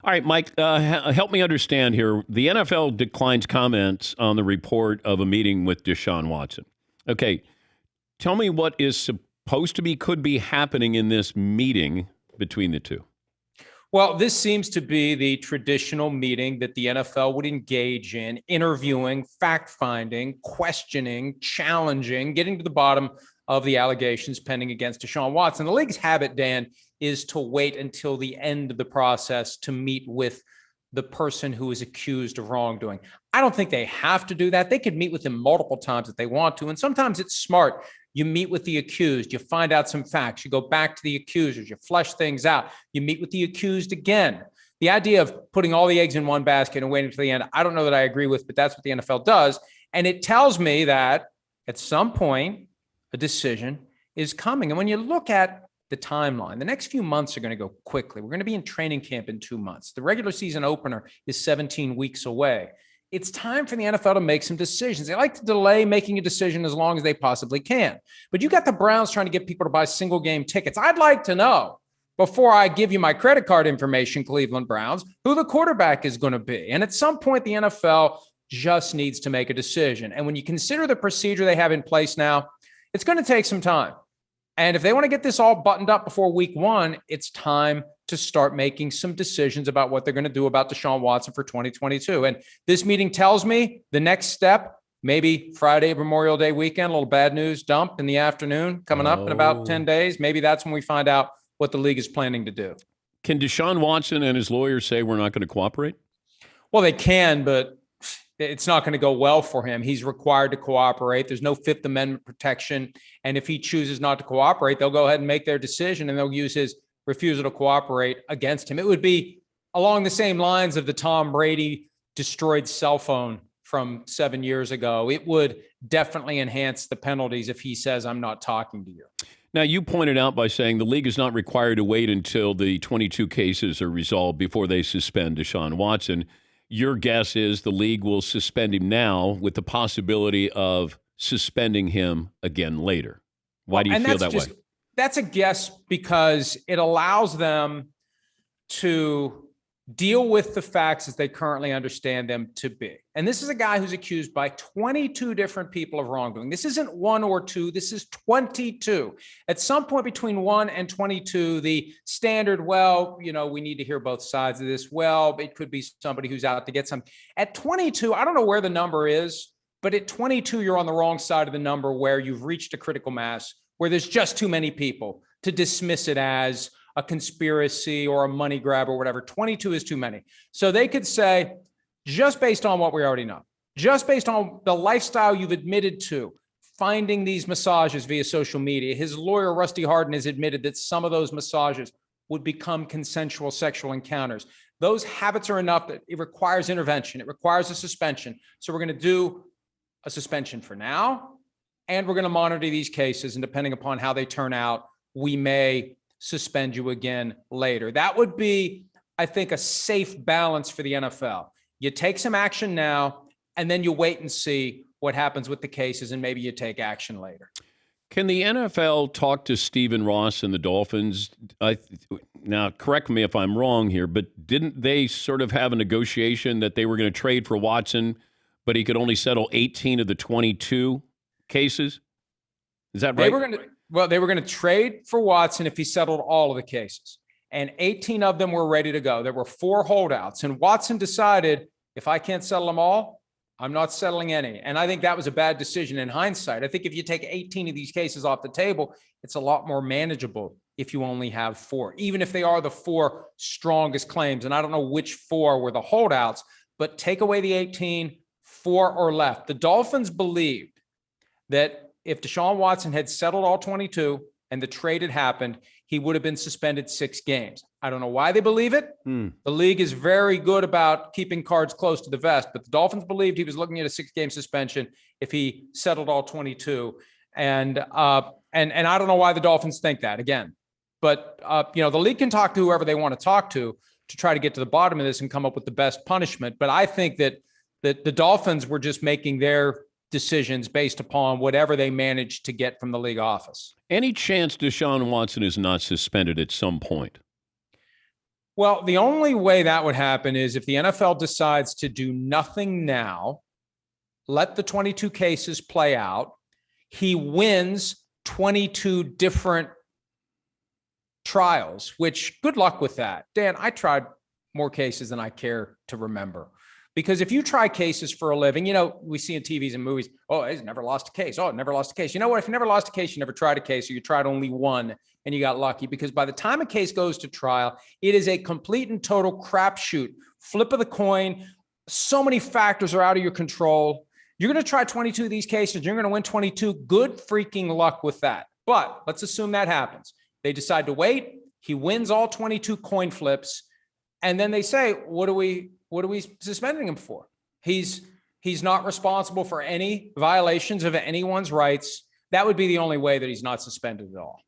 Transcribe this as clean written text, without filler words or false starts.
All right, Mike, help me understand here. The NFL declines comments on the report of a meeting with Deshaun Watson. Okay, tell me what is supposed to be, could be happening in this meeting between the two. Well, this seems to be the traditional meeting that the NFL would engage in, interviewing, fact-finding, questioning, challenging, getting to the bottom of the allegations pending against Deshaun Watson. The league's habit, Dan, is to wait until the end of the process to meet with the person who is accused of wrongdoing. I don't think they have to do that. They could meet with him multiple times if they want to. And sometimes it's smart. You meet with the accused, you find out some facts, you go back to the accusers, you flesh things out, you meet with the accused again. The idea of putting all the eggs in one basket and waiting to the end, I don't know that I agree with, but that's what the NFL does. And it tells me that at some point, a decision is coming. And when you look at the timeline, the next few months are going to go quickly. We're going to be in training camp in 2 months. The regular season opener is 17 weeks away. It's time for the NFL to make some decisions. They like to delay making a decision as long as they possibly can. But you got the Browns trying to get people to buy single game tickets. I'd like to know, before I give you my credit card information, Cleveland Browns, who the quarterback is going to be. And at some point, the NFL just needs to make a decision. And when you consider the procedure they have in place now, it's going to take some time. And if they want to get this all buttoned up before week 1, it's time to start making some decisions about what they're going to do about Deshaun Watson for 2022. And this meeting tells me the next step, maybe Friday, Memorial Day weekend, a little bad news dump in the afternoon coming up in about 10 days. Maybe that's when we find out what the league is planning to do. Can Deshaun Watson and his lawyers say we're not going to cooperate? Well, they can, but it's not going to go well for him. He's required to cooperate. There's no Fifth Amendment protection. And if he chooses not to cooperate, they'll go ahead and make their decision and they'll use his refusal to cooperate against him. It would be along the same lines of the Tom Brady destroyed cell phone from 7 years ago. It would definitely enhance the penalties if he says, I'm not talking to you. Now, you pointed out by saying the league is not required to wait until the 22 cases are resolved before they suspend Deshaun Watson. Your guess is the league will suspend him now with the possibility of suspending him again later. Why do you feel that way? That's a guess because it allows them to deal with the facts as they currently understand them to be. And this is a guy who's accused by 22 different people of wrongdoing. This isn't 1 or 2. This is 22. At some point between 1 and 22, the standard, we need to hear both sides of this. Well, it could be somebody who's out to get some. At 22, I don't know where the number is, but at 22, you're on the wrong side of the number where you've reached a critical mass, where there's just too many people to dismiss it as a conspiracy or a money grab or whatever. 22 is too many. So they could say, just based on what we already know, just based on the lifestyle you've admitted to, finding these massages via social media, his lawyer, Rusty Hardin, has admitted that some of those massages would become consensual sexual encounters. Those habits are enough that it requires intervention. It requires a suspension. So we're going to do a suspension for now, and we're going to monitor these cases. And depending upon how they turn out, we may suspend you again later. That would be, I think, a safe balance for the NFL. You take some action now, and then you wait and see what happens with the cases, and maybe you take action later. Can the NFL talk to Stephen Ross and the Dolphins? Now, correct me if I'm wrong here, but didn't they sort of have a negotiation that they were going to trade for Watson, but he could only settle 18 of the 22 cases? Is that right? They were going to trade for Watson if he settled all of the cases. And 18 of them were ready to go. There were 4 holdouts. And Watson decided, if I can't settle them all, I'm not settling any. And I think that was a bad decision in hindsight. I think if you take 18 of these cases off the table, it's a lot more manageable if you only have 4, even if they are the 4 strongest claims. And I don't know which 4 were the holdouts, but take away the 18, 4 are left. The Dolphins believed that if Deshaun Watson had settled all 22 and the trade had happened, he would have been suspended 6 games. I don't know why they believe it. The league is very good about keeping cards close to the vest, but the Dolphins believed he was looking at a 6-game suspension if he settled all 22. And I don't know why the Dolphins think that again. But the league can talk to whoever they want to talk to try to get to the bottom of this and come up with the best punishment. But I think that the Dolphins were just making their decisions based upon whatever they managed to get from the league office. Any chance Deshaun Watson is not suspended at some point? Well, the only way that would happen is if the NFL decides to do nothing now, let the 22 cases play out. He wins 22 different trials, which good luck with that. Dan, I tried more cases than I care to remember. Because if you try cases for a living, we see in TVs and movies, oh, he's never lost a case. Oh, never lost a case. You know what? If you never lost a case, you never tried a case, or you tried only one and you got lucky. Because by the time a case goes to trial, it is a complete and total crapshoot, flip of the coin. So many factors are out of your control. You're going to try 22 of these cases. You're going to win 22. Good freaking luck with that. But let's assume that happens. They decide to wait. He wins all 22 coin flips. And then they say, what are we suspending him for? He's not responsible for any violations of anyone's rights. That would be the only way that he's not suspended at all.